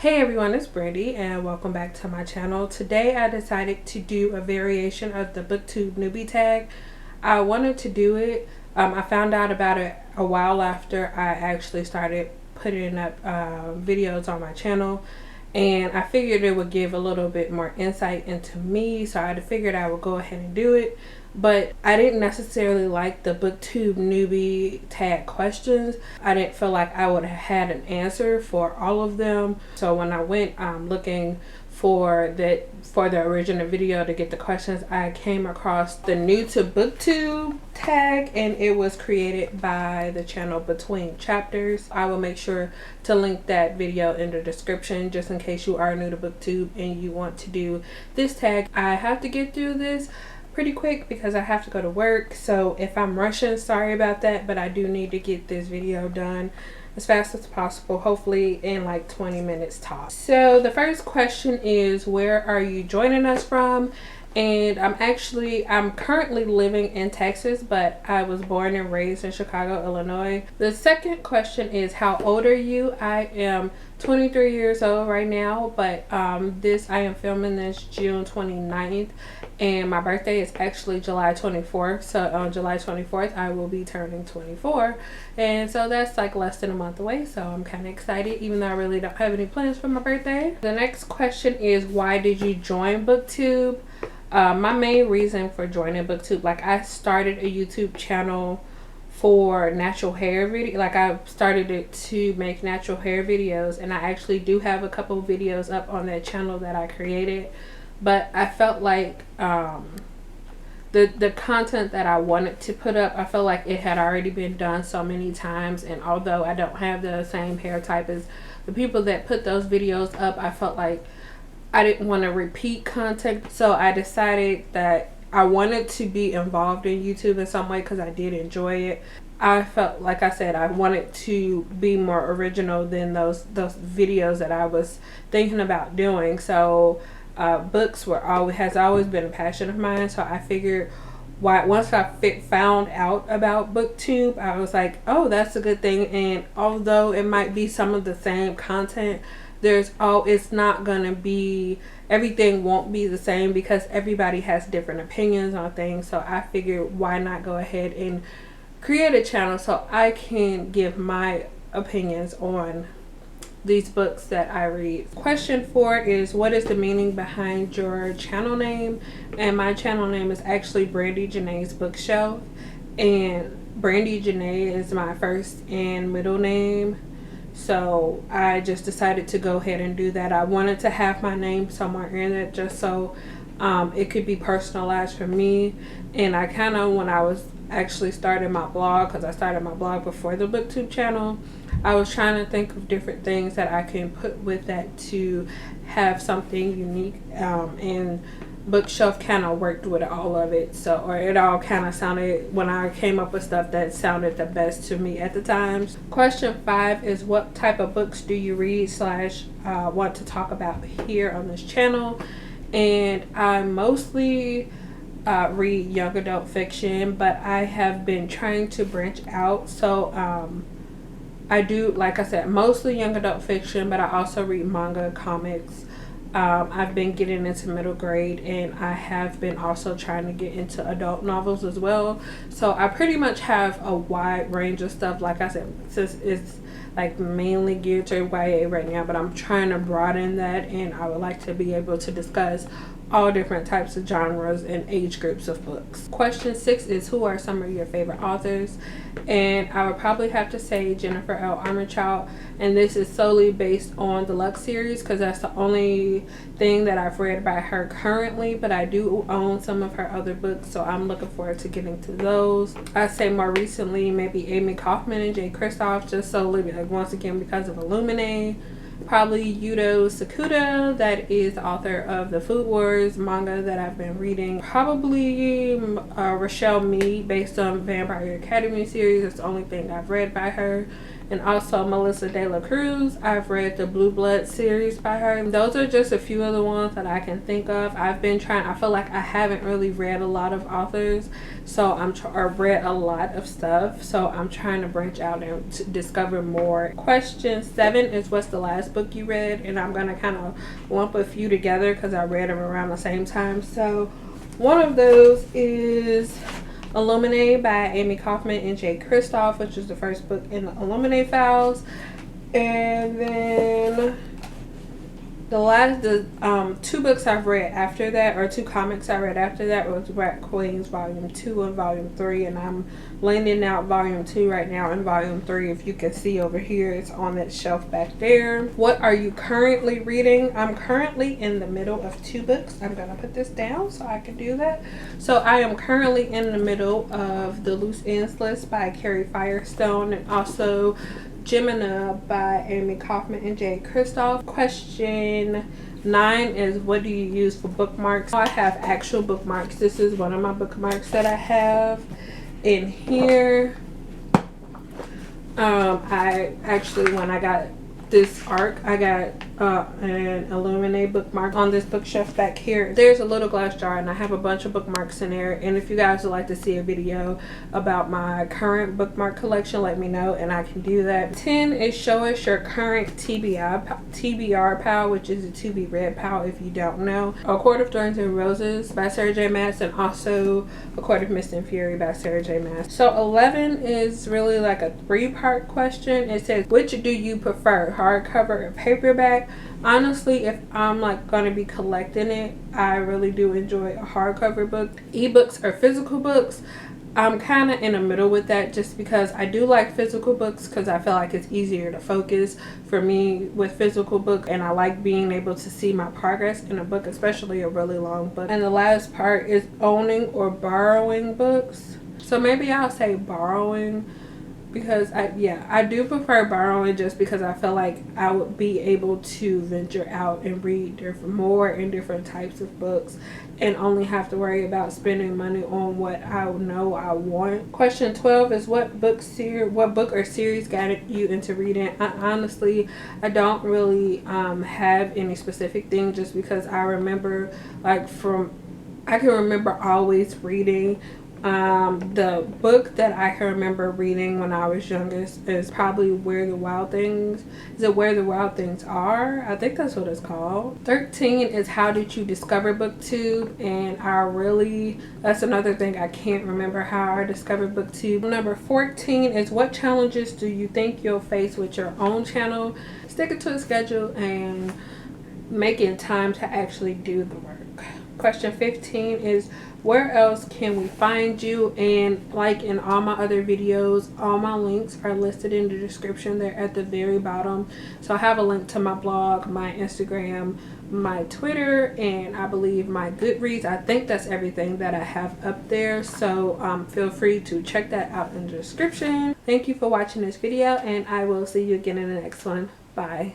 Hey everyone, it's Brandy and welcome back to my channel. Today I decided to do a variation of the Booktube newbie tag. I wanted to do it. I found out about it a while after I actually started putting up videos on my channel, and I figured it would give a little bit more insight into me, so I figured I would go ahead and do it. But I didn't necessarily like the Booktube newbie tag questions. I didn't feel like I would have had an answer for all of them. So when I went looking for the original video to get the questions, I came across the new to Booktube tag, and it was created by the channel Between Chapters. I will make sure to link that video in the description just in case you are new to Booktube and you want to do this tag. I have to get through this pretty quick because I have to go to work, so if I'm rushing, sorry about that, but I do need to get this video done as fast as possible, hopefully in like 20 minutes tops. So the first question is, where are you joining us from? And I'm currently living in Texas, but I was born and raised in Chicago, Illinois. The second question is, how old are you? I am 23 years old right now, but I am filming this June 29th, and my birthday is actually July 24th. So on July 24th, I will be turning 24, and so that's like less than a month away. So I'm kind of excited, even though I really don't have any plans for my birthday. The next question is, why did you join Booktube? My main reason for joining Booktube, like, I started a YouTube channel for natural hair video. Like, I started it to make natural hair videos, and I actually do have a couple videos up on that channel that I created, but I felt like the content that I wanted to put up, I felt like it had already been done so many times, and although I don't have the same hair type as the people that put those videos up, I felt like I didn't want to repeat content. So I decided that I wanted to be involved in YouTube in some way because I did enjoy it. I felt, like I said, I wanted to be more original than those videos that I was thinking about doing. So books has always been a passion of mine. So I figured, once I found out about Booktube, I was like, oh, that's a good thing. And although it might be some of the same content, it's not gonna be, everything won't be the same because everybody has different opinions on things. So I figured, why not go ahead and create a channel so I can give my opinions on these books that I read. Question 4 is, what is the meaning behind your channel name? And my channel name is actually Brandy Janae's Bookshelf, and Brandy Janae is my first and middle name. So I just decided to go ahead and do that. I wanted to have my name somewhere in it just so it could be personalized for me. And I kind of, when I was actually starting my blog, because I started my blog before the Booktube channel, I was trying to think of different things that I can put with that to have something unique, and Bookshelf kind of worked with all of it. So, or it all kind of sounded, when I came up with stuff that sounded the best to me at the times. Question 5 is, what type of books do you read / want to talk about here on this channel? And I mostly read young adult fiction, but I have been trying to branch out. So I do, like I said, mostly young adult fiction, but I also read manga, comics. I've been getting into middle grade, and I have been also trying to get into adult novels as well. So I pretty much have a wide range of stuff. Like I said, since it's like mainly geared to YA right now, but I'm trying to broaden that, and I would like to be able to discuss all different types of genres and age groups of books. Question 6 is, who are some of your favorite authors? And I would probably have to say Jennifer L. Armentrout, and this is solely based on the Lux series because that's the only thing that I've read by her currently, but I do own some of her other books, so I'm looking forward to getting to those. I'd say more recently maybe Amy Kaufman and Jay Kristoff, just solely, like, once again because of Illuminae. Probably Yudo Sakuda, that is the author of the Food Wars manga that I've been reading. Probably Rochelle Mead, based on Vampire Academy series. That's the only thing I've read by her. and also Melissa De La Cruz. I've read the Blue Blood series by her. Those are just a few of the ones that I can think of. I've been trying, I feel like I haven't really read a lot of authors, so I've read a lot of stuff, so I'm trying to branch out and to discover more. Question 7 is, what's the last book you read? And I'm gonna kind of lump a few together because I read them around the same time. So one of those is Illuminate by Amy Kaufman and Jay Kristoff, which is the first book in the Illuminate files. And then the 2 books I've read after that, or 2 comics I read after that, was Rat Queens Volume 2 and Volume 3, and I'm lending out Volume 2 right now, and Volume 3, if you can see over here, it's on that shelf back there. What are you currently reading? I'm currently in the middle of 2 books. I'm gonna put this down so I can do that. So I am currently in the middle of The Loose Ends List by Carrie Firestone, and also Gemina by Amy Kaufman and Jay Kristoff. Question 9 is, what do you use for bookmarks? I have actual bookmarks. This is one of my bookmarks that I have in here. I actually, when I got this arc, I got an Illuminate bookmark on this bookshelf back here. There's a little glass jar and I have a bunch of bookmarks in there, and if you guys would like to see a video about my current bookmark collection, let me know and I can do that. 10 is, show us your current TBR pal, which is a to be read pal if you don't know. A Court of Thorns and Roses by Sarah J Maas, and also A Court of Mist and Fury by Sarah J Maas. So 11 is really like a 3-part question. It says, which do you prefer, hardcover or paperback? Honestly, if I'm like gonna be collecting it, I really do enjoy a hardcover book. Ebooks or physical books, I'm kind of in the middle with that, just because I do like physical books because I feel like it's easier to focus for me with physical book, and I like being able to see my progress in a book, especially a really long book. And the last part is owning or borrowing books. So maybe I'll say borrowing, because I do prefer borrowing, just because I feel like I would be able to venture out and read different types of books and only have to worry about spending money on what I know I want. Question 12 is, what book or series got you into reading? Honestly, I don't really have any specific thing, just because I remember I can remember always reading. The book that I can remember reading when I was youngest is probably Where the Wild Things Are. I think that's what it's called. 13 is, how did you discover Booktube? And that's another thing, I can't remember how I discovered Booktube. Number 14 is, what challenges do you think you'll face with your own channel? Sticking to a schedule and making time to actually do the work. Question 15 is, where else can we find you? And like in all my other videos, all my links are listed in the description. They're at the very bottom. So I have a link to my blog, my Instagram, my Twitter, and I believe my Goodreads. I think that's everything that I have up there. So feel free to check that out in the description. Thank you for watching this video, and I will see you again in the next one. Bye.